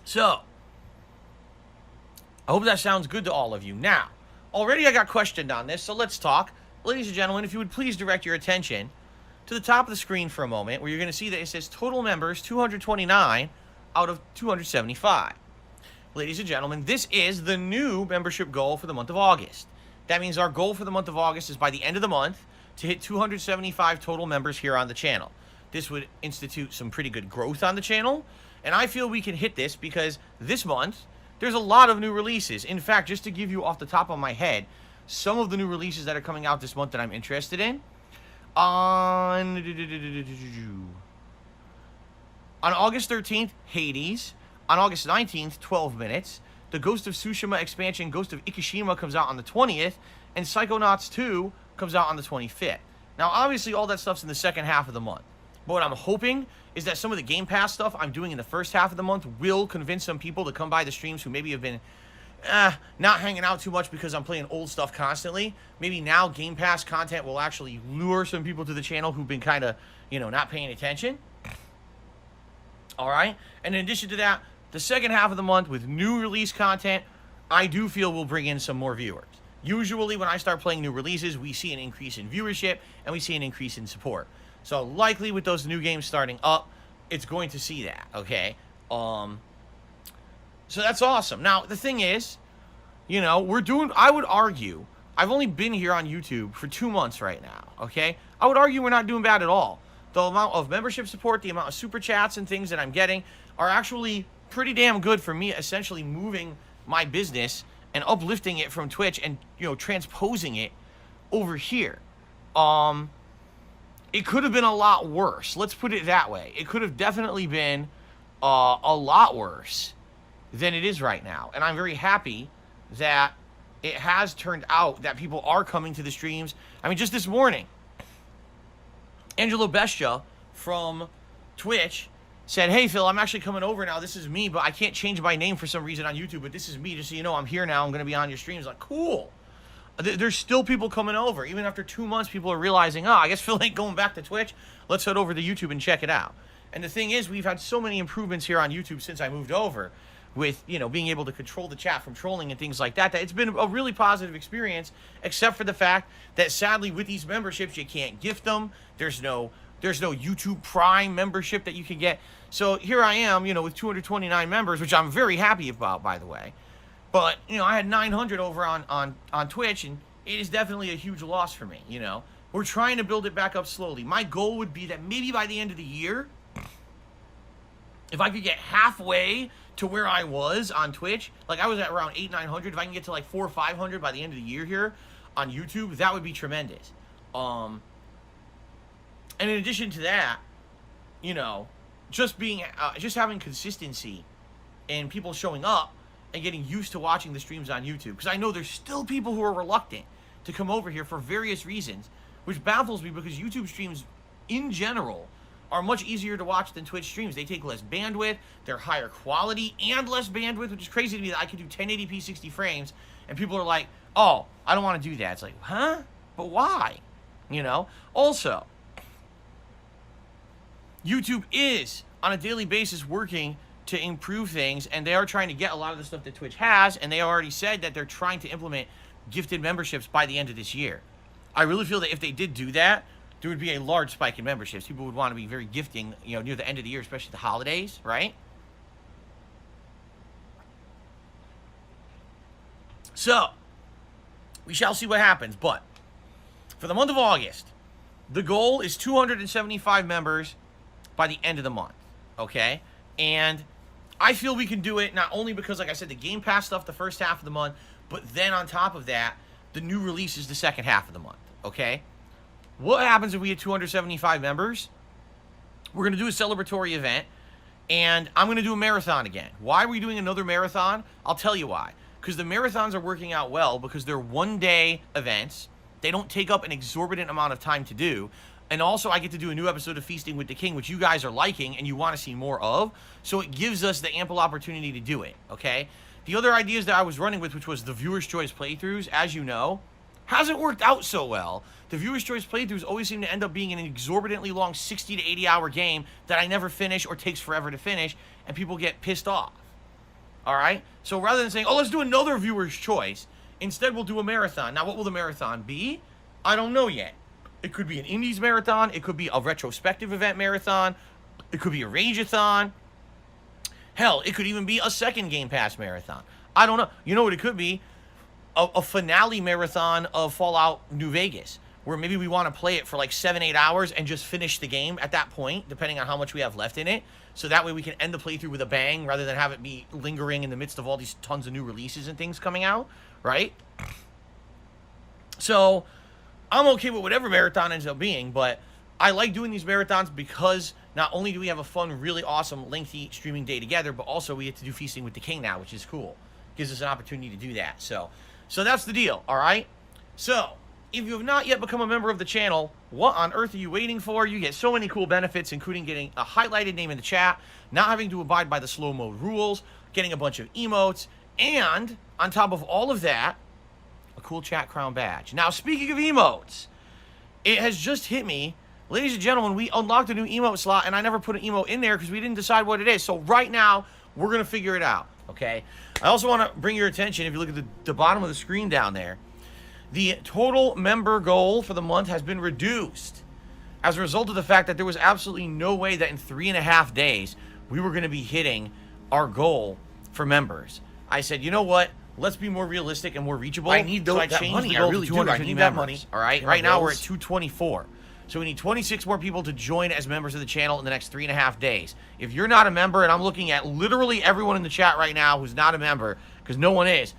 So, I hope that sounds good to all of you. Now, already I got questioned on this, so let's talk. Ladies and gentlemen, if you would please direct your attention to the top of the screen for a moment, where you're going to see that it says total members 229 out of 275. Ladies and gentlemen, this is the new membership goal for the month of August. That means our goal for the month of August is by the end of the month to hit 275 total members here on the channel. This would institute some pretty good growth on the channel, and I feel we can hit this because this month there's a lot of new releases. In fact, just to give you off the top of my head some of the new releases that are coming out this month that I'm interested in, on August 13th, Hades. On August 19th, 12 minutes. The Ghost of Tsushima expansion, Ghost of Ikishima, comes out on the 20th, and Psychonauts 2 comes out on the 25th. Now, obviously, all that stuff's in the second half of the month. But what I'm hoping is that some of the Game Pass stuff I'm doing in the first half of the month will convince some people to come by the streams who maybe have been not hanging out too much because I'm playing old stuff constantly. Maybe now Game Pass content will actually lure some people to the channel who've been kind of, not paying attention. All right? And in addition to that, the second half of the month with new release content, I do feel will bring in some more viewers. Usually when I start playing new releases, we see an increase in viewership and we see an increase in support. So likely with those new games starting up, it's going to see that, okay? So that's awesome. Now, the thing is, I would argue, I've only been here on YouTube for 2 months right now, okay? I would argue we're not doing bad at all. The amount of membership support, the amount of super chats and things that I'm getting are actually pretty damn good for me, essentially moving my business and uplifting it from Twitch and, transposing it over here. It could have been a lot worse. Let's put it that way. It could have definitely been a lot worse than it is right now. And I'm very happy that it has turned out that people are coming to the streams. I mean, just this morning, Angelo Bestia from Twitch said, "Hey, Phil, I'm actually coming over now. This is me, but I can't change my name for some reason on YouTube, but this is me. Just so you know, I'm here now. I'm going to be on your streams." Like, cool. There's still people coming over. Even after 2 months, people are realizing, I guess Phil ain't going back to Twitch. Let's head over to YouTube and check it out. And the thing is, we've had so many improvements here on YouTube since I moved over with, being able to control the chat from trolling and things like that, that it's been a really positive experience, except for the fact that sadly with these memberships, you can't gift them. There's no YouTube Prime membership that you can get. So here I am, with 229 members, which I'm very happy about, by the way. But, I had 900 over on Twitch, and it is definitely a huge loss for me, We're trying to build it back up slowly. My goal would be that maybe by the end of the year, if I could get halfway to where I was on Twitch, like I was at around 800-900, if I can get to like 400 or 500 by the end of the year here on YouTube, that would be tremendous. And in addition to that, just having consistency and people showing up and getting used to watching the streams on YouTube. Because I know there's still people who are reluctant to come over here for various reasons, which baffles me because YouTube streams in general are much easier to watch than Twitch streams. They take less bandwidth, they're higher quality and less bandwidth, which is crazy to me that I could do 1080p 60 frames and people are like, "Oh, I don't want to do that." It's like, huh? But why? Also, YouTube is on a daily basis working to improve things, and they are trying to get a lot of the stuff that Twitch has, and they already said that they're trying to implement gifted memberships by the end of this year. I really feel that if they did do that, there would be a large spike in memberships. People would want to be very gifting, near the end of the year, especially the holidays, right? So, we shall see what happens, but for the month of August, the goal is 275 members by the end of the month, okay? And I feel we can do it not only because, like I said, the Game Pass stuff the first half of the month, but then on top of that, the new release is the second half of the month, okay? What happens if we get 275 members? We're going to do a celebratory event, and I'm going to do a marathon again. Why are we doing another marathon? I'll tell you why. Because the marathons are working out well because they're one-day events. They don't take up an exorbitant amount of time to do. And also, I get to do a new episode of Feasting with the King, which you guys are liking and you want to see more of. So it gives us the ample opportunity to do it, okay? The other ideas that I was running with, which was the Viewer's Choice playthroughs, as you know, hasn't worked out so well. The Viewer's Choice playthroughs always seem to end up being an exorbitantly long 60 to 80 hour game that I never finish or takes forever to finish, and people get pissed off. All right? So rather than saying, oh, let's do another viewer's choice, instead we'll do a marathon. Now, what will the marathon be? I don't know yet. It could be an Indies marathon. It could be a retrospective event marathon. It could be a Rage-a-thon. Hell, it could even be a second Game Pass marathon. I don't know. You know what it could be? A finale marathon of Fallout New Vegas, where maybe we want to play it for like 7-8 hours and just finish the game at that point, depending on how much we have left in it. So that way we can end the playthrough with a bang rather than have it be lingering in the midst of all these tons of new releases and things coming out, right? So I'm okay with whatever marathon ends up being, but I like doing these marathons because not only do we have a fun, really awesome, lengthy streaming day together, but also we get to do Feasting with the King now, which is cool. Gives us an opportunity to do that. So that's the deal, all right? So if you have not yet become a member of the channel, what on earth are you waiting for? You get so many cool benefits, including getting a highlighted name in the chat, not having to abide by the slow mode rules, getting a bunch of emotes, and on top of all of that, a cool chat crown badge. Now, speaking of emotes, it has just hit me, ladies and gentlemen, we unlocked a new emote slot, and I never put an emote in there because we didn't decide what it is. So right now, we're going to figure it out, okay? I also want to bring your attention, if you look at the bottom of the screen down there, the total member goal for the month has been reduced as a result of the fact that there was absolutely no way that in 3.5 days we were going to be hitting our goal for members. I said, you know what? Let's be more realistic and more reachable. I need so that money. I really do. I need that money. All right. Right now we're at 224. So we need 26 more people to join as members of the channel in the next 3.5 days. If you're not a member, and I'm looking at literally everyone in the chat right now who's not a member, because no one is,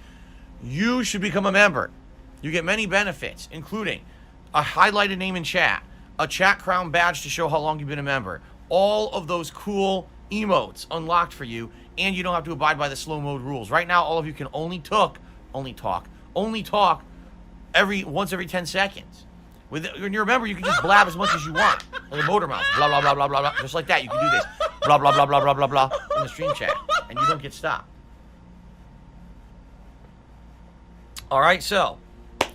you should become a member. You get many benefits, including a highlighted name in chat, a chat crown badge to show how long you've been a member, all of those cool emotes unlocked for you, and you don't have to abide by the slow mode rules. Right now, all of you can only talk once every 10 seconds. When you're a member, you can just blab as much as you want, like a motor mouth, blah, blah, blah, blah, blah, blah. Just like that, you can do this, blah, blah, blah, blah, blah, blah, blah, in the stream chat, and you don't get stopped. All right, so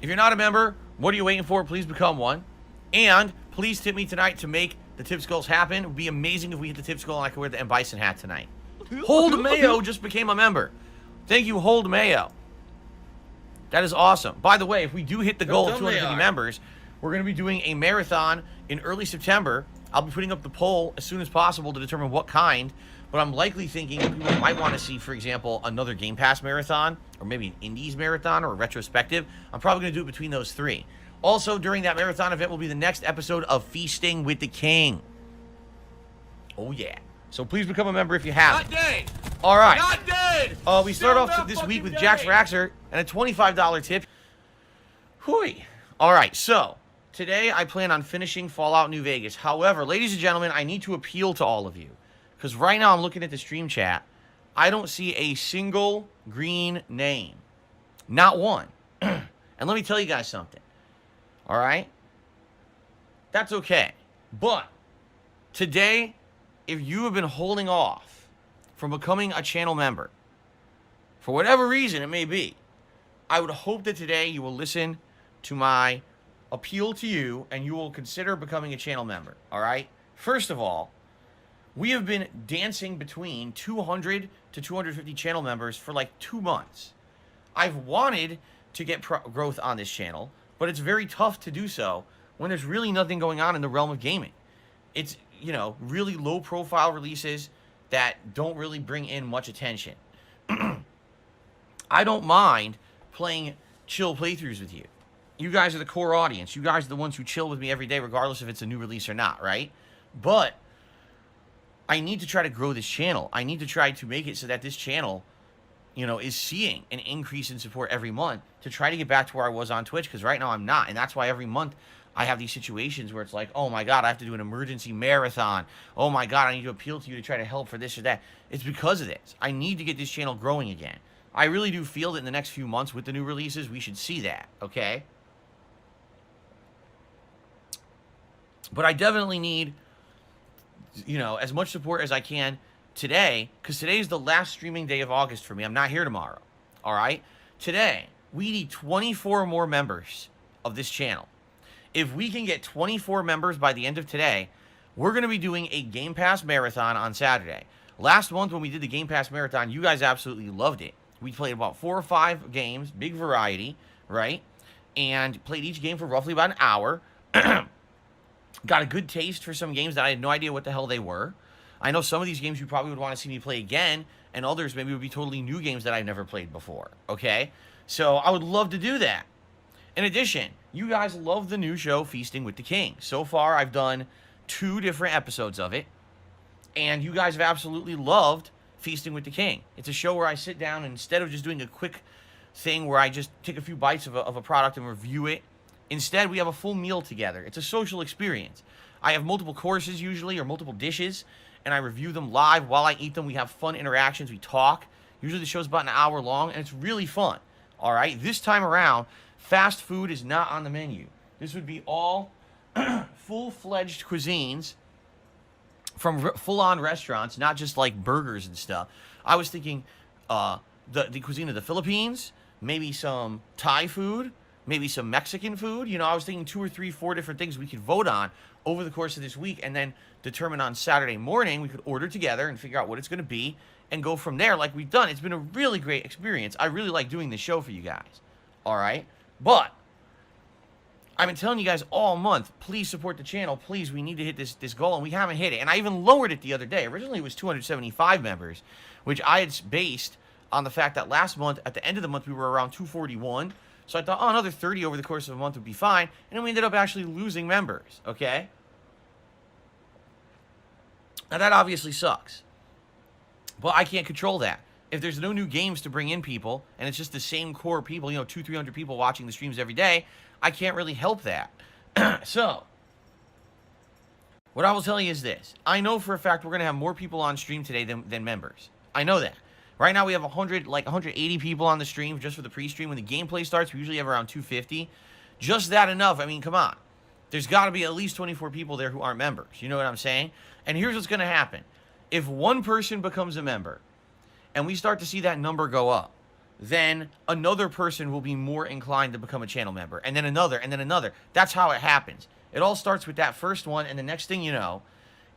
if you're not a member, what are you waiting for? Please become one. And please tip me tonight to make the Tips goals happen. It would be amazing if we hit the Tips goal and I could wear the M. Bison hat tonight. Hold Mayo just became a member. Thank you, Hold Mayo. That is awesome. By the way, if we do hit the goal of 250 members, we're going to be doing a marathon in early September. I'll be putting up the poll as soon as possible to determine what kind. But I'm likely thinking that people might want to see, for example, another Game Pass marathon, or maybe an Indies marathon, or a retrospective. I'm probably going to do it between those three. Also, during that marathon event will be the next episode of Feasting with the King. Oh, yeah. So please become a member if you haven't. Not dead. All right. Not dead. We start off this week with Jax Raxer and a $25 tip. Hooey. All right, so today I plan on finishing Fallout New Vegas. However, ladies and gentlemen, I need to appeal to all of you. Because right now I'm looking at the stream chat. I don't see a single green name. Not one. And let me tell you guys something. All right? That's okay. But today, if you have been holding off from becoming a channel member, for whatever reason it may be, I would hope that today you will listen to my appeal to you and you will consider becoming a channel member. All right? First of all, we have been dancing between 200 to 250 channel members for like 2 months. I've wanted to get growth on this channel, but it's very tough to do so when there's really nothing going on in the realm of gaming. It's, you know, really low profile releases that don't really bring in much attention. I don't mind playing chill playthroughs with you. You guys are the core audience. You guys are the ones who chill with me every day, regardless if it's a new release or not, right? But I need to try to grow this channel. I need to try to make it so that this channel, you know, is seeing an increase in support every month to try to get back to where I was on Twitch, because right now I'm not. And that's why every month I have these situations where it's like, oh my God, I have to do an emergency marathon. Oh my God, I need to appeal to you to try to help for this or that. It's because of this. I need to get this channel growing again. I really do feel that in the next few months with the new releases, we should see that, okay? But I definitely need, you know, as much support as I can today, because today is the last streaming day of August for me. I'm not here tomorrow, all right? Today, we need 24 more members of this channel. If we can get 24 members by the end of today, we're going to be doing a Game Pass marathon on Saturday. Last month when we did the Game Pass Marathon, you guys absolutely loved it. We played about 4 or 5 games, big variety, right? And played each game for roughly about an hour. Got a good taste for some games that I had no idea what the hell they were. I know some of these games you probably would want to see me play again, and others maybe would be totally new games that I've never played before, okay? So I would love to do that. In addition, you guys love the new show, Feasting with the King. So far, I've done 2 different episodes of it, and you guys have absolutely loved Feasting with the King. It's a show where I sit down, and instead of just doing a quick thing where I just take a few bites of a product and review it, instead, we have a full meal together. It's a social experience. I have multiple courses usually, or multiple dishes, and I review them live while I eat them. We have fun interactions. We talk. Usually the show's about an hour long, and it's really fun. All right? This time around, fast food is not on the menu. This would be all full-fledged cuisines from full-on restaurants, not just like burgers and stuff. I was thinking the cuisine of the Philippines, maybe some Thai food, maybe some Mexican food. You know, I was thinking 2 or 3, 4 different things we could vote on over the course of this week, and then determine on Saturday morning we could order together and figure out what it's going to be and go from there like we've done. It's been a really great experience. I really like doing this show for you guys. All right? But I've been telling you guys all month, please support the channel. Please, we need to hit this goal, and we haven't hit it. And I even lowered it the other day. Originally, it was 275 members, which I had based on the fact that last month, at the end of the month, we were around 241. So I thought, oh, another 30 over the course of a month would be fine. And then we ended up actually losing members, okay? Now, that obviously sucks. But I can't control that. If there's no new games to bring in people, and it's just the same core people, 200-300 people watching the streams every day, I can't really help that. So, what I will tell you is this. I know for a fact we're going to have more people on stream today than members. I know that. Right now we have 180 people on the stream just for the pre-stream. When the gameplay starts, we usually have around 250. Just that enough? I mean, come on. There's got to be at least 24 people there who aren't members. You know what I'm saying? And here's what's going to happen. If one person becomes a member, and we start to see that number go up, then another person will be more inclined to become a channel member, and then another, and then another. That's how it happens. It all starts with that first one, and the next thing you know,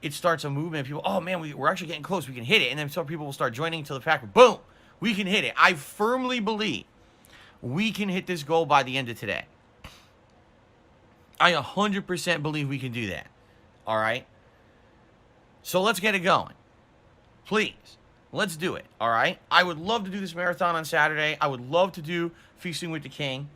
it starts a movement. People, oh man, we're actually getting close. We can hit it. And then some people will start joining until the fact, boom, we can hit it. I firmly believe we can hit this goal by the end of today. I 100% believe we can do that. All right? So let's get it going. Please, let's do it. All right? I would love to do this marathon on Saturday. I would love to do Feasting with the King.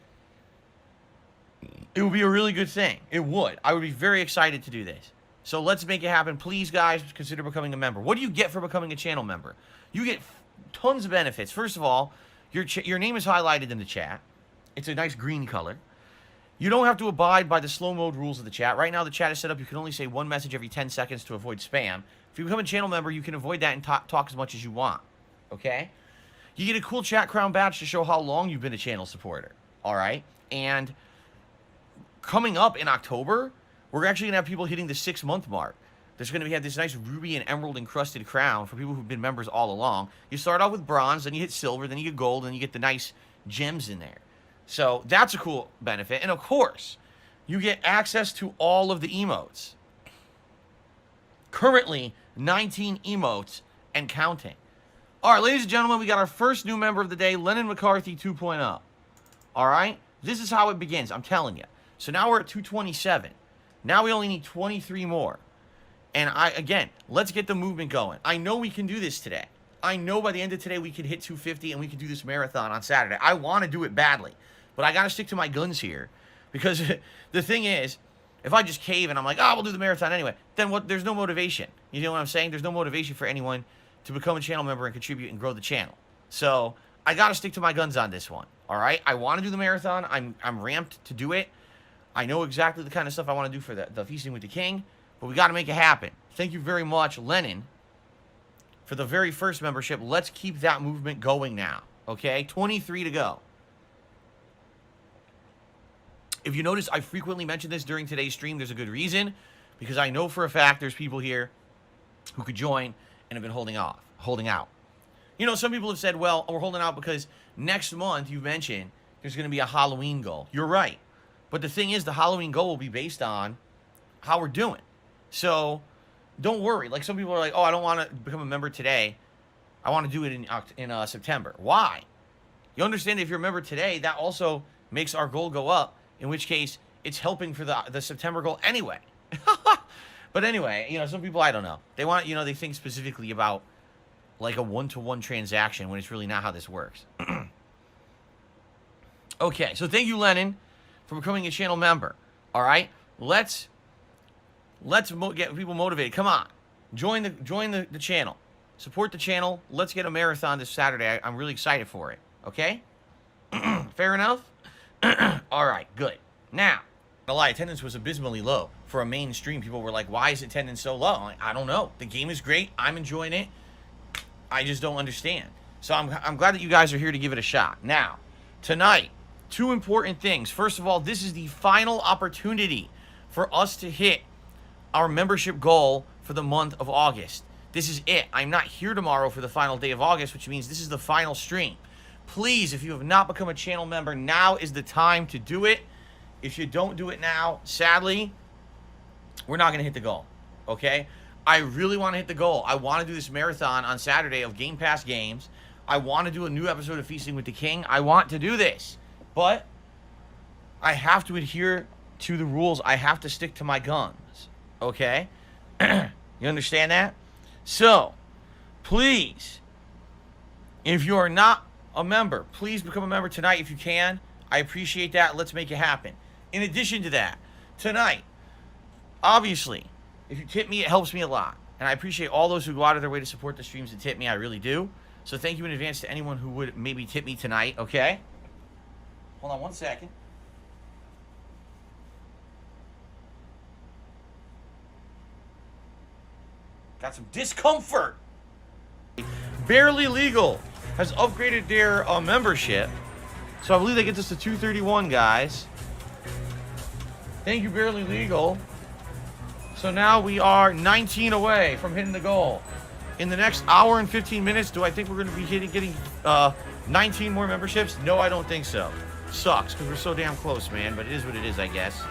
It would be a really good thing. It would. I would be very excited to do this. So let's make it happen. Please, guys, consider becoming a member. What do you get for becoming a channel member? You get tons of benefits. First of all, your name is highlighted in the chat. It's a nice green color. You don't have to abide by the slow mode rules of the chat. Right now, the chat is set up. You can only say one message every 10 seconds to avoid spam. If you become a channel member, you can avoid that and talk as much as you want. Okay? You get a cool chat crown badge to show how long you've been a channel supporter. All right? And coming up in October, we're actually going to have people hitting the 6-month mark. There's going to have this nice ruby and emerald encrusted crown for people who've been members all along. You start off with bronze, then you hit silver, then you get gold, and you get the nice gems in there. So that's a cool benefit. And of course, you get access to all of the emotes. Currently, 19 emotes and counting. All right, ladies and gentlemen, we got our first new member of the day, Lennon McCarthy 2.0. All right? This is how it begins, I'm telling you. So now we're at 227. Now we only need 23 more. And again, let's get the movement going. I know we can do this today. I know by the end of today we can hit 250 and we can do this marathon on Saturday. I want to do it badly. But I got to stick to my guns here. Because the thing is, if I just cave and I'm like, oh, we'll do the marathon anyway, then what? There's no motivation. You know what I'm saying? There's no motivation for anyone to become a channel member and contribute and grow the channel. So I got to stick to my guns on this one. All right? I want to do the marathon. I'm ramped to do it. I know exactly the kind of stuff I want to do for the Feasting with the King. But we got to make it happen. Thank you very much, Lennon, for the very first membership. Let's keep that movement going now. Okay? 23 to go. If you notice, I frequently mention this during today's stream. There's a good reason. Because I know for a fact there's people here who could join and have been holding out. You know, some people have said, well, we're holding out because next month, you mentioned, there's going to be a Halloween goal. You're right. But the thing is, the Halloween goal will be based on how we're doing. So, don't worry. Like some people are like, oh, I don't want to become a member today. I want to do it in September. Why? You understand if you're a member today, that also makes our goal go up, in which case it's helping for the September goal anyway. But anyway, you know, some people, I don't know. They want, you know, they think specifically about like a one-to-one transaction when it's really not how this works. Okay, so thank you, Lennon, for becoming a channel member. All right, let's get people motivated. Come on, join the channel, support the channel. Let's get a marathon this Saturday. I'm really excited for it. Okay, fair enough. All right, good. Now, the attendance was abysmally low for a mainstream. People were like, "Why is attendance so low?" I'm like, I don't know. The game is great. I'm enjoying it. I just don't understand. So I'm glad that you guys are here to give it a shot. Now, tonight, two important things. First of all, this is the final opportunity for us to hit our membership goal for the month of August. This is it. I'm not here tomorrow for the final day of August, which means this is the final stream. Please, if you have not become a channel member, now is the time to do it. If you don't do it now, sadly, we're not going to hit the goal, okay? I really want to hit the goal. I want to do this marathon on Saturday of Game Pass games. I want to do a new episode of Feasting with the King. I want to do this, but I have to adhere to the rules. I have to stick to my guns, okay? You understand that? So, please, if you are not a member, please become a member tonight if you can. I appreciate that. Let's make it happen. In addition to that, tonight, obviously, if you tip me, it helps me a lot. And I appreciate all those who go out of their way to support the streams and tip me. I really do. So thank you in advance to anyone who would maybe tip me tonight, okay? Hold on one second. Got some discomfort. Barely Legal has upgraded their membership. So I believe that gets us to 231, guys. Thank you, Barely Legal. So now we are 19 away from hitting the goal. In the next hour and 15 minutes, do I think we're going to be getting 19 more memberships? No, I don't think so. Sucks, because we're so damn close, man. But it is what it is, I guess.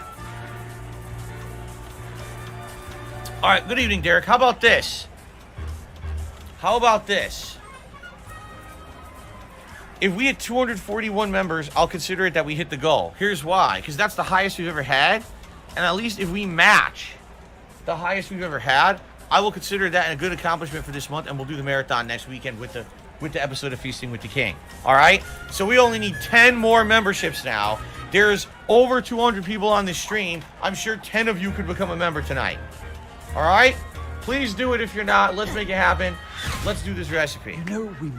All right, good evening, Derek. How about this? How about this? If we had 241 members, I'll consider it that we hit the goal. Here's why. Because that's the highest we've ever had. And at least if we match the highest we've ever had, I will consider that a good accomplishment for this month, and we'll do the marathon next weekend with the episode of Feasting with the King. All right? So we only need 10 more memberships now. There's over 200 people on this stream. I'm sure 10 of you could become a member tonight. All right? Please do it if you're not. Let's make it happen. Let's do this recipe. You know we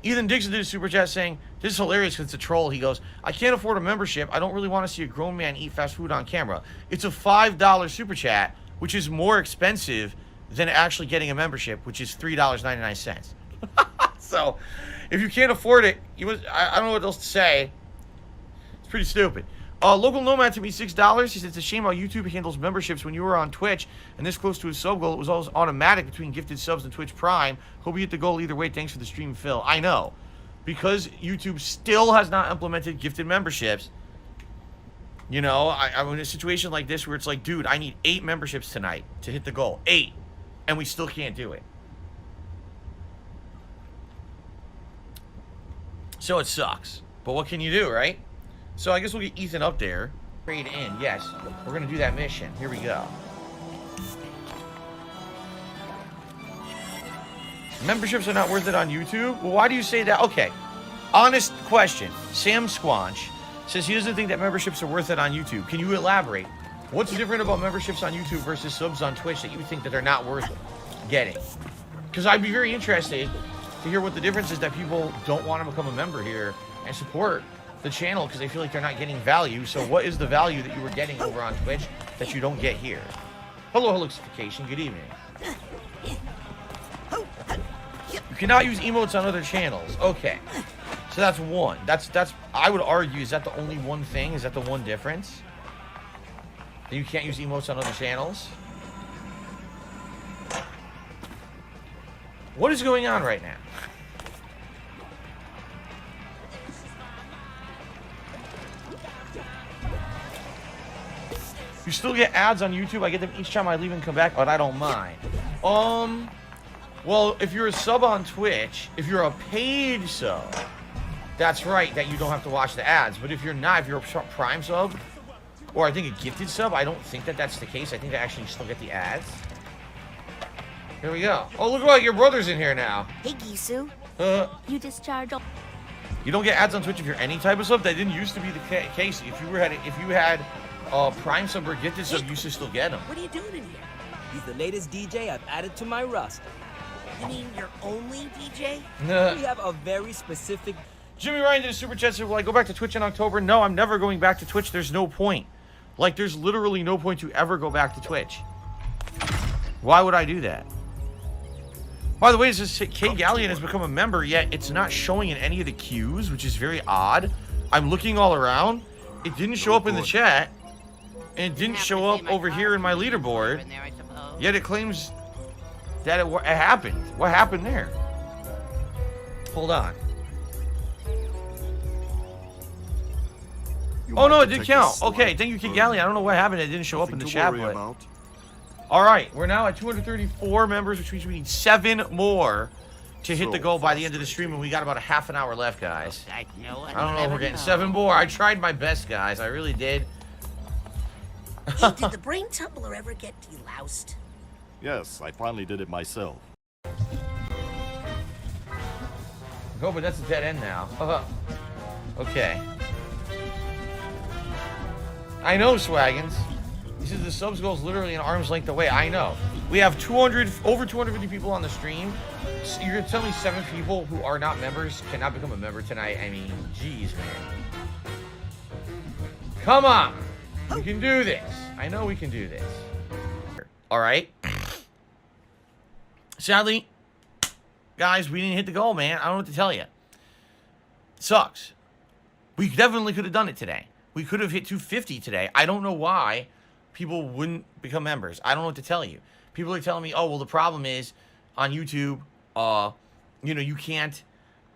Ethan Dixon did a super chat saying, this is hilarious because it's a troll. He goes, I can't afford a membership. I don't really want to see a grown man eat fast food on camera. It's a $5 super chat, which is more expensive than actually getting a membership, which is $3.99. So, if you can't afford it, I don't know what else to say. It's pretty stupid. Local Nomad to me $6. He says, it's a shame how YouTube handles memberships when you were on Twitch and this close to his sub goal. It was always automatic between gifted subs and Twitch Prime. Hope you hit the goal either way. Thanks for the stream, Phil. I know. Because YouTube still has not implemented gifted memberships, you know, I'm in a situation like this where it's like, dude, I need 8 memberships tonight to hit the goal. 8. And we still can't do it. So it sucks. But what can you do, right? So I guess we'll get Ethan up there. Trade in. Yes, we're going to do that mission. Here we go. Memberships are not worth it on YouTube? Well, why do you say that? Okay. Honest question. Sam Squanch says he doesn't think that memberships are worth it on YouTube. Can you elaborate? What's different about memberships on YouTube versus subs on Twitch that you think that they're not worth getting? Because I'd be very interested to hear what the difference is that people don't want to become a member here and support the channel because they feel like they're not getting value. So what is the value that you were getting over on Twitch that you don't get here? Hello, Holixification. Good evening. You cannot use emotes on other channels. Okay. So that's one. That's I would argue, is that the only one thing? Is that the one difference? That you can't use emotes on other channels? What is going on right now? You still get ads on YouTube. I get them each time I leave and come back, but I don't mind. Well, if you're a sub on Twitch, if you're a paid sub, that's right, that you don't have to watch the ads. But if you're not, if you're a Prime sub, or I think a gifted sub, I don't think that that's the case. I think they actually still get the ads. Here we go. Oh, look what, your brother's in here now. Hey, Gisu. You discharge all... You don't get ads on Twitch if you're any type of sub. That didn't used to be the case. If you had Prime sub or gifted sub, you used to still get them. What are you doing in here? He's the latest DJ I've added to my roster. You mean your only DJ? We have a very specific... Jimmy Ryan did a super chat, said, will I go back to Twitch in October? No, I'm never going back to Twitch. There's no point. Like, there's literally no point to ever go back to Twitch. Why would I do that? By the way, it says K Galleon has become a member, yet it's not showing in any of the queues, which is very odd. I'm looking all around. It didn't show up in the chat. And it didn't show up over here in my leaderboard. Yet it claims that it happened. What happened there? Hold on. Oh no, it did count. Okay, thank you, Kid Galley. I don't know what happened. It didn't show up in the chat, but... All right, we're now at 234 members, which means we need 7 more to hit the goal by the end of the stream, and we got about a half an hour left, guys. I don't know if we're getting 7 more. I tried my best, guys. I really did. Hey, did the brain tumbler ever get deloused? Yes, I finally did it myself. Oh, but that's a dead end now. Okay. I know, Swaggins. He says the subs goal is literally an arm's length away. I know. We have over 250 people on the stream. So you're gonna tell me 7 people who are not members cannot become a member tonight? I mean, geez, man. Come on. We can do this. I know we can do this. All right. Sadly, guys, we didn't hit the goal, man. I don't know what to tell you. It sucks. We definitely could have done it today. We could have hit 250 today. I don't know why people wouldn't become members. I don't know what to tell you. People are telling me, oh, well, the problem is on YouTube, you know, you can't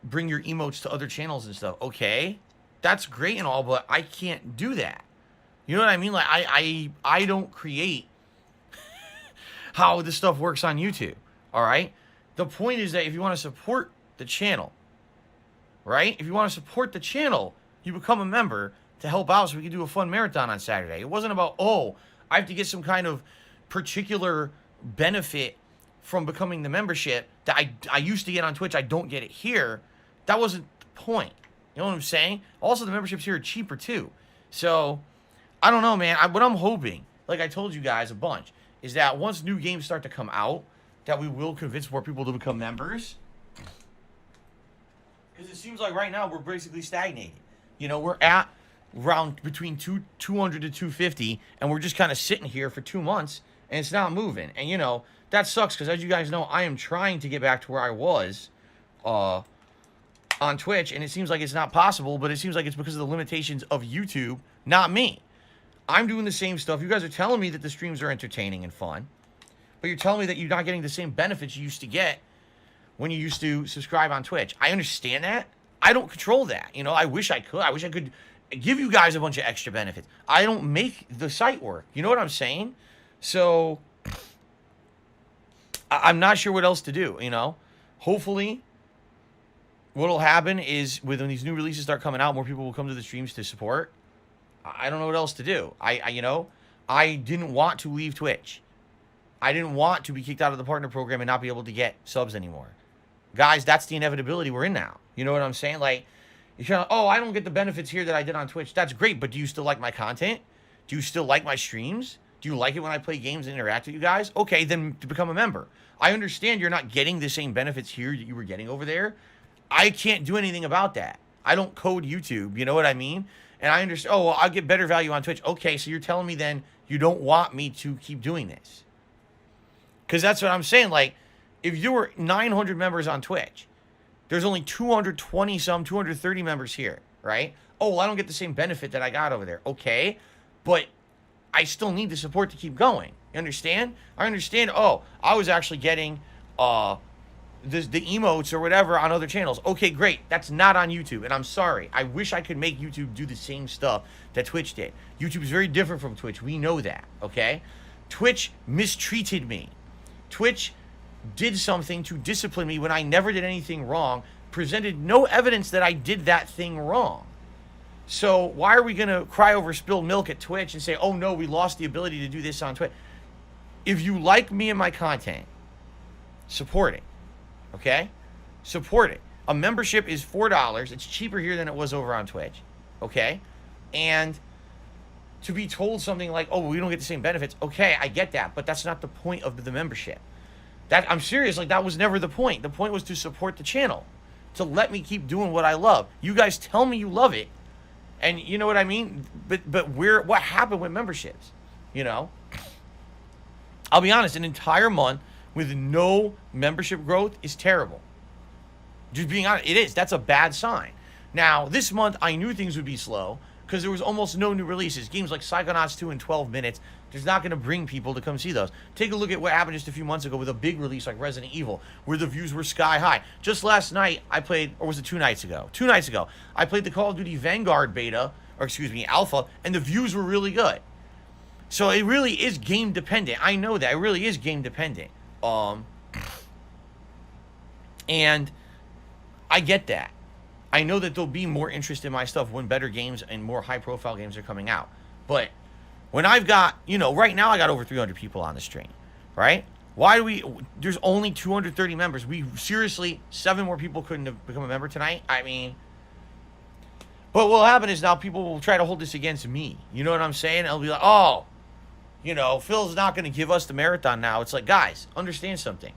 bring your emotes to other channels and stuff. Okay, that's great and all, but I can't do that. You know what I mean? Like, I don't create how this stuff works on YouTube, all right? The point is that if you want to support the channel, right? If you want to support the channel, you become a member to help out so we can do a fun marathon on Saturday. It wasn't about, oh, I have to get some kind of particular benefit from becoming the membership that I used to get on Twitch. I don't get it here. That wasn't the point. You know what I'm saying? Also, the memberships here are cheaper too. So, I don't know, man. What I'm hoping, like I told you guys a bunch, is that once new games start to come out, that we will convince more people to become members. Because it seems like right now we're basically stagnating. You know, we're at around between 200 to 250, and we're just kind of sitting here for 2 months, and it's not moving. And, you know, that sucks, because as you guys know, I am trying to get back to where I was on Twitch, and it seems like it's not possible, but it seems like it's because of the limitations of YouTube, not me. I'm doing the same stuff. You guys are telling me that the streams are entertaining and fun, but you're telling me that you're not getting the same benefits you used to get when you used to subscribe on Twitch. I understand that. I don't control that. You know, I wish I could. I wish I could give you guys a bunch of extra benefits. I don't make the site work. You know what I'm saying? So, I'm not sure what else to do, you know? Hopefully, what'll happen is when these new releases start coming out, more people will come to the streams to support. I don't know what else to do. You know, I didn't want to leave Twitch. I didn't want to be kicked out of the partner program and not be able to get subs anymore. Guys, that's the inevitability we're in now. You know what I'm saying? Like, you're trying to, oh, I don't get the benefits here that I did on Twitch. That's great, but do you still like my content? Do you still like my streams? Do you like it when I play games and interact with you guys? Okay, then to become a member. I understand you're not getting the same benefits here that you were getting over there. I can't do anything about that. I don't code YouTube, you know what I mean? And I understand, oh, well, I'll get better value on Twitch. Okay, so you're telling me then you don't want me to keep doing this. Because that's what I'm saying. Like, if you were 900 members on Twitch, there's only 220-some, 230 members here, right? Oh, well, I don't get the same benefit that I got over there. Okay, but I still need the support to keep going. You understand? I understand, oh, I was actually getting the emotes or whatever on other channels. Okay, great. That's not on YouTube, and I'm sorry. I wish I could make YouTube do the same stuff that Twitch did. YouTube is very different from Twitch. We know that, okay? Twitch mistreated me. Twitch did something to discipline me when I never did anything wrong, presented no evidence that I did that thing wrong. So why are we going to cry over spilled milk at Twitch and say, oh no, we lost the ability to do this on Twitch? If you like me and my content, support it. Okay? Support it. A membership is $4. It's cheaper here than it was over on Twitch. Okay? And to be told something like, oh, we don't get the same benefits. Okay, I get that, but that's not the point of the membership. I'm serious, like that was never the point. The point was to support the channel, to let me keep doing what I love. You guys tell me you love it, and you know what I mean? But what happened with memberships? You know? I'll be honest, an entire month with no membership growth is terrible. Just being honest, it is. That's a bad sign. Now, this month, I knew things would be slow because there was almost no new releases. Games like Psychonauts 2 in 12 minutes, there's not going to bring people to come see those. Take a look at what happened just a few months ago with a big release like Resident Evil, where the views were sky high. Just last night, I played, or was it 2 nights ago? 2 nights ago, I played the Call of Duty Vanguard beta, or excuse me, alpha, and the views were really good. So it really is game dependent. I know that. It really is game dependent. And I get that. I know that there'll be more interest in my stuff when better games and more high-profile games are coming out. But when I've got, you know, right now I got over 300 people on the stream, right? Why do we, there's only 230 members. We seriously, 7 more people couldn't have become a member tonight. I mean, but what will happen is now people will try to hold this against me. You know what I'm saying? I'll be like, oh, you know, Phil's not going to give us the marathon now. It's like, guys, understand something.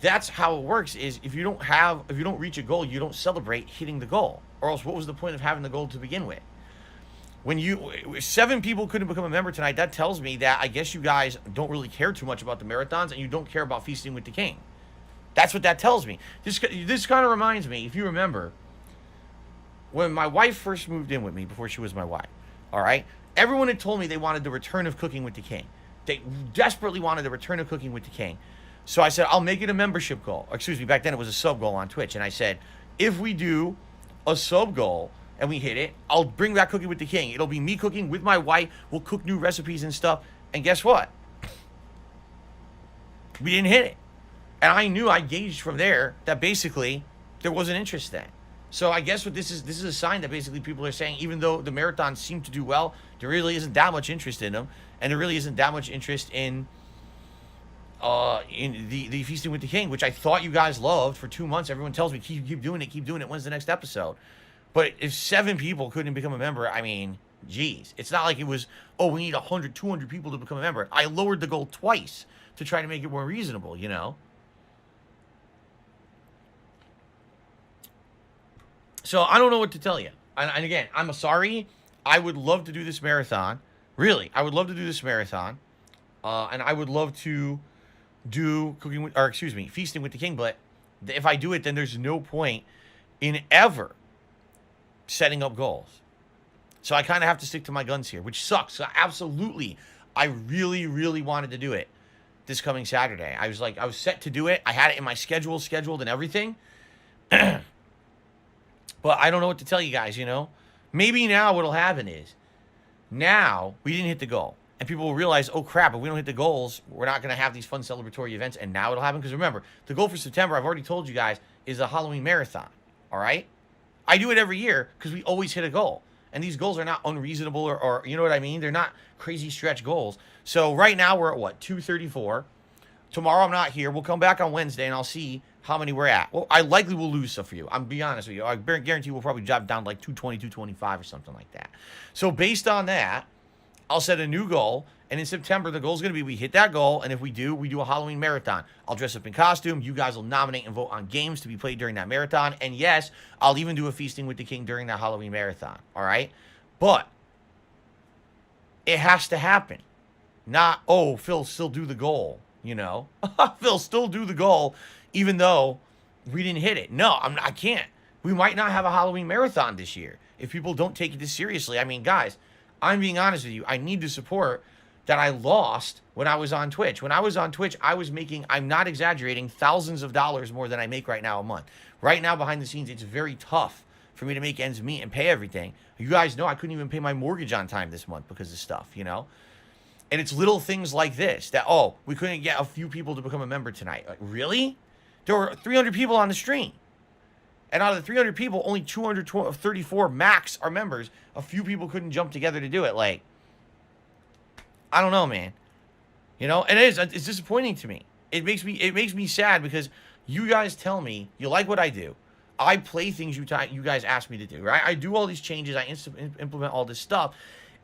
That's how it works, is if you don't reach a goal, you don't celebrate hitting the goal. Or else what was the point of having the goal to begin with? When 7 people couldn't become a member tonight, that tells me that I guess you guys don't really care too much about the marathons and you don't care about feasting with the king. That's what that tells me. This kind of reminds me, if you remember, when my wife first moved in with me, before she was my wife, all right? Everyone had told me they wanted the return of Cooking with the King. They desperately wanted the return of Cooking with the King. So I said, I'll make it a membership goal. Or excuse me, back then it was a sub goal on Twitch. And I said, if we do a sub goal and we hit it, I'll bring back Cooking with the King. It'll be me cooking with my wife. We'll cook new recipes and stuff. And guess what? We didn't hit it. And I knew, I gauged from there that basically there wasn't interest then. So I guess what this is a sign that basically people are saying, even though the marathons seem to do well, there really isn't that much interest in them. And there really isn't that much interest in the Feasting with the King, which I thought you guys loved for 2 months. Everyone tells me, keep doing it. When's the next episode? But if 7 people couldn't become a member, I mean, geez. It's not like it was, oh, we need 100, 200 people to become a member. I lowered the goal twice to try to make it more reasonable, you know? So I don't know what to tell you. And again, I'm sorry. I would love to do this marathon. Really, I would love to do this marathon. And I would love to do Feasting with the King. But if I do it, then there's no point in ever setting up goals. So I kind of have to stick to my guns here, which sucks. So absolutely, I really, really wanted to do it this coming Saturday. I was set to do it. I had it in my scheduled and everything. But I don't know what to tell you guys, you know? Maybe now what'll happen is, now we didn't hit the goal. And people will realize, oh crap, if we don't hit the goals, we're not going to have these fun celebratory events. And now it'll happen. Because remember, the goal for September, I've already told you guys, is a Halloween marathon. All right? I do it every year because we always hit a goal. And these goals are not unreasonable or you know what I mean? They're not crazy stretch goals. So right now we're at what? 234. Tomorrow I'm not here. We'll come back on Wednesday and I'll see how many we're at. Well, I likely will lose some for you. I'm be honest with you. I guarantee we'll probably drop down like 220, 225 or something like that. So based on that, I'll set a new goal. And in September, the goal is going to be we hit that goal. And if we do a Halloween marathon. I'll dress up in costume. You guys will nominate and vote on games to be played during that marathon. And yes, I'll even do a Feasting with the King during that Halloween marathon. All right? But it has to happen. Not, oh, Phil, still do the goal. You know? Phil, still do the goal even though we didn't hit it. No, I can't. We might not have a Halloween marathon this year if people don't take it this seriously. I mean, guys, I'm being honest with you. I need the support that I lost when I was on Twitch. When I was on Twitch, I was making, I'm not exaggerating, thousands of dollars more than I make right now a month. Right now, behind the scenes, it's very tough for me to make ends meet and pay everything. You guys know I couldn't even pay my mortgage on time this month because of stuff, you know? And it's little things like this that, oh, we couldn't get a few people to become a member tonight. Like, really? There were 300 people on the stream. And out of the 300 people, only 234 max are members. A few people couldn't jump together to do it. Like, I don't know, man. You know, and it's disappointing to me. It makes me sad because you guys tell me you like what I do. I play things you guys ask me to do, right? I do all these changes. I implement all this stuff.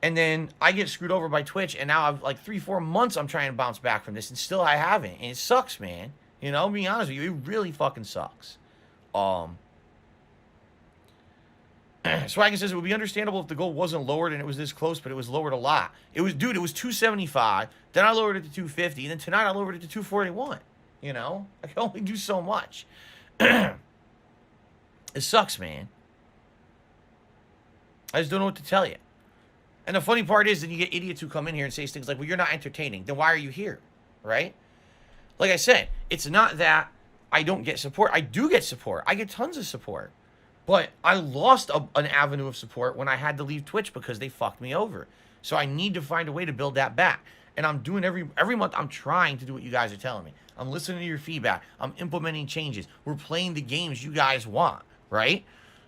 And then I get screwed over by Twitch. And now I've like 3-4 months I'm trying to bounce back from this. And still I haven't. And it sucks, man. You know, being honest with you, it really fucking sucks. Swaggy says it would be understandable if the goal wasn't lowered and it was this close, but it was lowered a lot. It was 275. Then I lowered it to 250. Then tonight I lowered it to 241. You know, I can only do so much. It sucks, man. I just don't know what to tell you. And the funny part is that you get idiots who come in here and say things like, well, you're not entertaining. Then why are you here? Right? Like I said, it's not that I don't get support. I do get support. I get tons of support. But I lost an avenue of support when I had to leave Twitch because they fucked me over. So I need to find a way to build that back. And I'm doing every month, I'm trying to do what you guys are telling me. I'm listening to your feedback. I'm implementing changes. We're playing the games you guys want, right?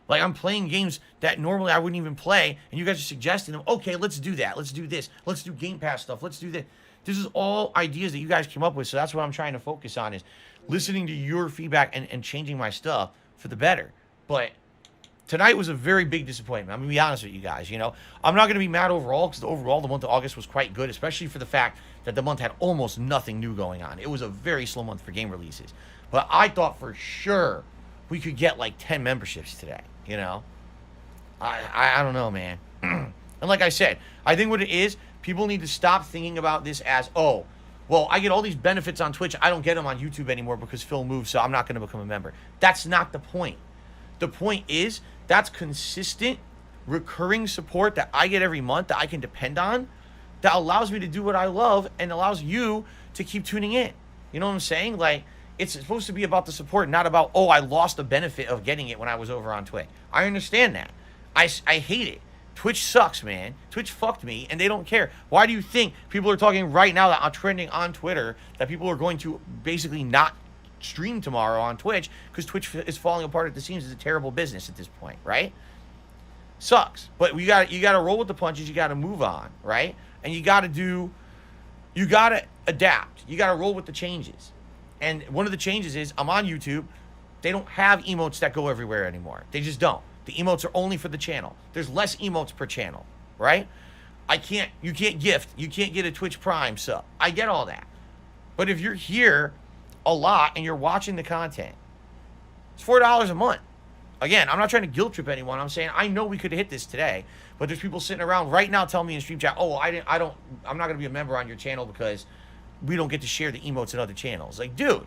Like, I'm playing games that normally I wouldn't even play, and you guys are suggesting them. Okay, let's do that. Let's do this. Let's do Game Pass stuff. Let's do this. This is all ideas that you guys came up with, so that's what I'm trying to focus on, is listening to your feedback and changing my stuff for the better. But tonight was a very big disappointment. I'm going to be honest with you guys, you know. I'm not going to be mad overall, because overall the month of August was quite good, especially for the fact that the month had almost nothing new going on. It was a very slow month for game releases. But I thought for sure we could get like 10 memberships today, you know. I don't know, man. And like I said, I think what it is, people need to stop thinking about this as, oh, well, I get all these benefits on Twitch. I don't get them on YouTube anymore because Phil moved, so I'm not going to become a member. That's not the point. The point is, that's consistent, recurring support that I get every month that I can depend on, that allows me to do what I love and allows you to keep tuning in. You know what I'm saying? Like, it's supposed to be about the support, not about, oh, I lost the benefit of getting it when I was over on Twitch. I understand that. I hate it. Twitch sucks, man. Twitch fucked me, and they don't care. Why do you think people are talking right now that are trending on Twitter that people are going to basically not stream tomorrow on Twitch because Twitch is falling apart at the seams? It's a terrible business at this point, right? Sucks. But you got to roll with the punches. You got to move on, right? And you got to adapt. You got to roll with the changes. And one of the changes is I'm on YouTube. They don't have emotes that go everywhere anymore. They just don't. The emotes are only for the channel. There's less emotes per channel, right? You can't gift. You can't get a Twitch Prime sub. I get all that. But if you're here a lot and you're watching the content, it's $4 a month. Again, I'm not trying to guilt trip anyone. I'm saying I know we could have hit this today, but there's people sitting around right now telling me in stream chat, oh, I'm not going to be a member on your channel because we don't get to share the emotes in other channels. Like, dude,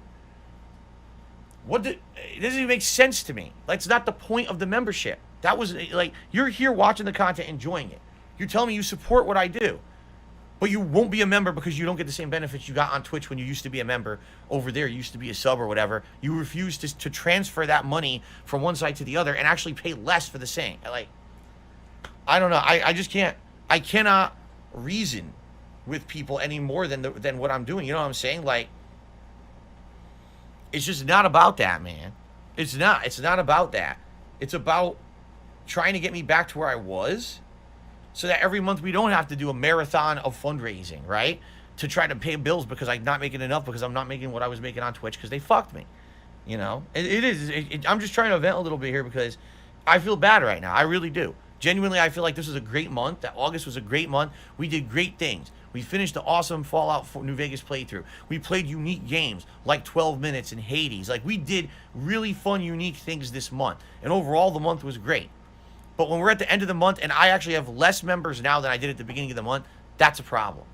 it doesn't even make sense to me. Like, it's not the point of the membership. That was, like, you're here watching the content, enjoying it. You're telling me you support what I do, but you won't be a member because you don't get the same benefits you got on Twitch when you used to be a member over there. You used to be a sub or whatever. You refuse to transfer that money from one side to the other and actually pay less for the same. Like, I don't know. I just can't. I cannot reason with people any more than what I'm doing. You know what I'm saying? Like, it's just not about that, man. It's not. It's not about that. It's about trying to get me back to where I was, so that every month we don't have to do a marathon of fundraising, right? To try to pay bills because I'm not making enough because I'm not making what I was making on Twitch because they fucked me. You know? I'm just trying to vent a little bit here because I feel bad right now. I really do. Genuinely, I feel like this was a great month. That August was a great month. We did great things. We finished the awesome Fallout New Vegas playthrough. We played unique games like 12 Minutes and Hades. Like, we did really fun, unique things this month. And overall, the month was great. But when we're at the end of the month and I actually have less members now than I did at the beginning of the month, that's a problem.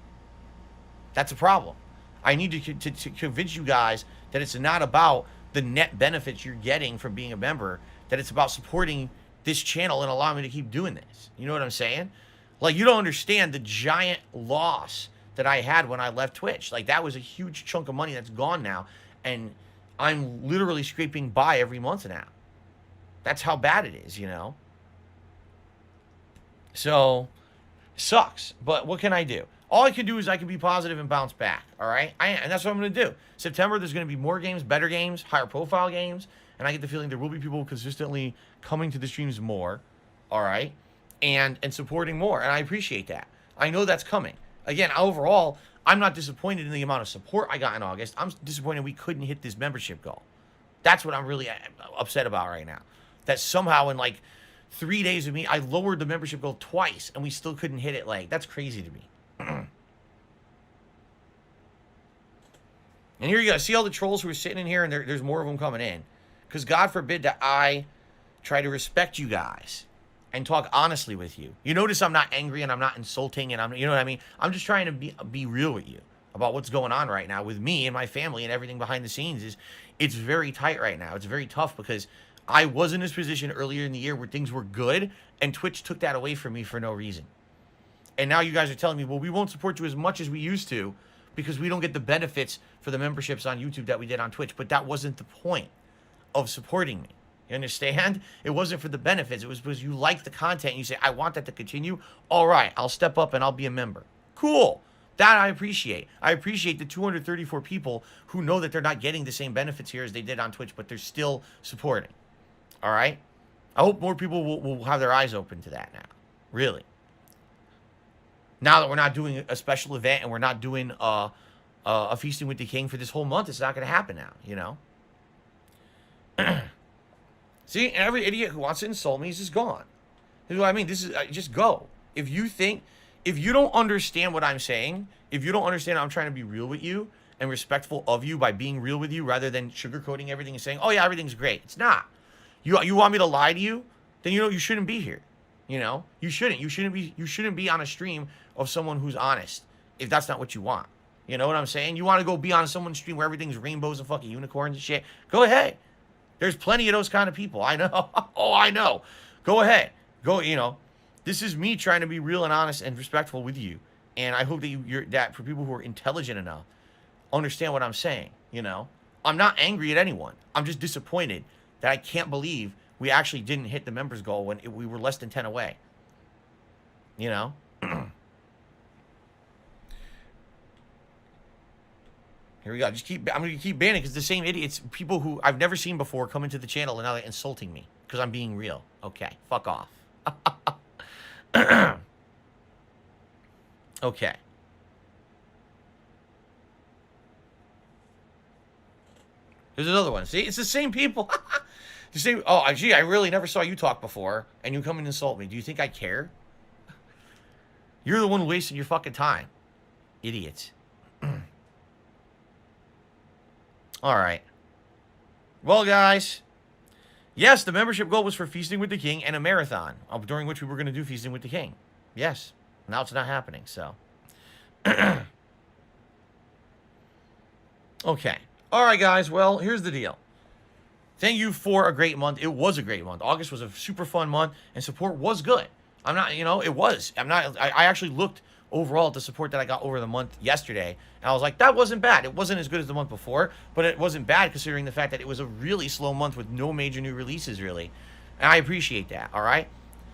That's a problem. I need to convince you guys that it's not about the net benefits you're getting from being a member, that it's about supporting this channel and allowing me to keep doing this. You know what I'm saying? Like, you don't understand the giant loss that I had when I left Twitch. Like, that was a huge chunk of money that's gone now, and I'm literally scraping by every month now. That's how bad it is, you know? So, sucks. But what can I do? All I can do is I can be positive and bounce back, all right? And that's what I'm going to do. September, there's going to be more games, better games, higher profile games, and I get the feeling there will be people consistently coming to the streams more, all right, and supporting more, and I appreciate that. I know that's coming. Again, overall, I'm not disappointed in the amount of support I got in August. I'm disappointed we couldn't hit this membership goal. That's what I'm really upset about right now. That somehow in like 3 days of me, I lowered the membership goal twice, and we still couldn't hit it. Like, that's crazy to me. And here you go. See all the trolls who are sitting in here, and there's more of them coming in. Because God forbid that I try to respect you guys and talk honestly with you. You notice I'm not angry and I'm not insulting, and you know what I mean? I'm just trying to be real with you about what's going on right now with me and my family and everything behind the scenes. It's very tight right now. It's very tough because I was in this position earlier in the year where things were good, and Twitch took that away from me for no reason. And now you guys are telling me, well, we won't support you as much as we used to because we don't get the benefits for the memberships on YouTube that we did on Twitch. But that wasn't the point of supporting me. You understand? It wasn't for the benefits. It was because you like the content and you say, I want that to continue. All right, I'll step up and I'll be a member. Cool. That I appreciate. I appreciate the 234 people who know that they're not getting the same benefits here as they did on Twitch, but they're still supporting. All right? I hope more people will have their eyes open to that now. Really. Now that we're not doing a special event and we're not doing a Feasting with the King for this whole month, it's not going to happen now, you know? See, every idiot who wants to insult me is just gone. This is what I mean. This is just go. If you don't understand what I'm saying, if you don't understand I'm trying to be real with you and respectful of you by being real with you rather than sugarcoating everything and saying, oh yeah, everything's great. It's not. You want me to lie to you? Then you shouldn't be here. You know, you shouldn't be on a stream of someone who's honest if that's not what you want. You know what I'm saying? You want to go be on someone's stream where everything's rainbows and fucking unicorns and shit? Go ahead. There's plenty of those kind of people. I know. Oh, I know. Go ahead. Go, you know. This is me trying to be real and honest and respectful with you. And I hope that that for people who are intelligent enough, understand what I'm saying, you know? I'm not angry at anyone. I'm just disappointed that I can't believe we actually didn't hit the members goal when we were less than 10 away. You know? Here we go. I'm going to keep banning because the same idiots, people who I've never seen before come into the channel and now they're insulting me because I'm being real. Okay. Fuck off. Okay. There's another one. See, it's the same people. The same. Oh, gee, I really never saw you talk before, and you come and insult me. Do you think I care? You're the one wasting your fucking time. Idiots. All right. Well, guys. Yes, the membership goal was for Feasting with the King and a marathon, during which we were going to do Feasting with the King. Yes. Now it's not happening, so. Okay. All right, guys. Well, here's the deal. Thank you for a great month. It was a great month. August was a super fun month, and support was good. I'm not, you know, it was. I actually looked overall at the support that I got over the month yesterday, and I was like, that wasn't bad. It wasn't as good as the month before, but it wasn't bad considering the fact that it was a really slow month with no major new releases, really. And I appreciate that, all right?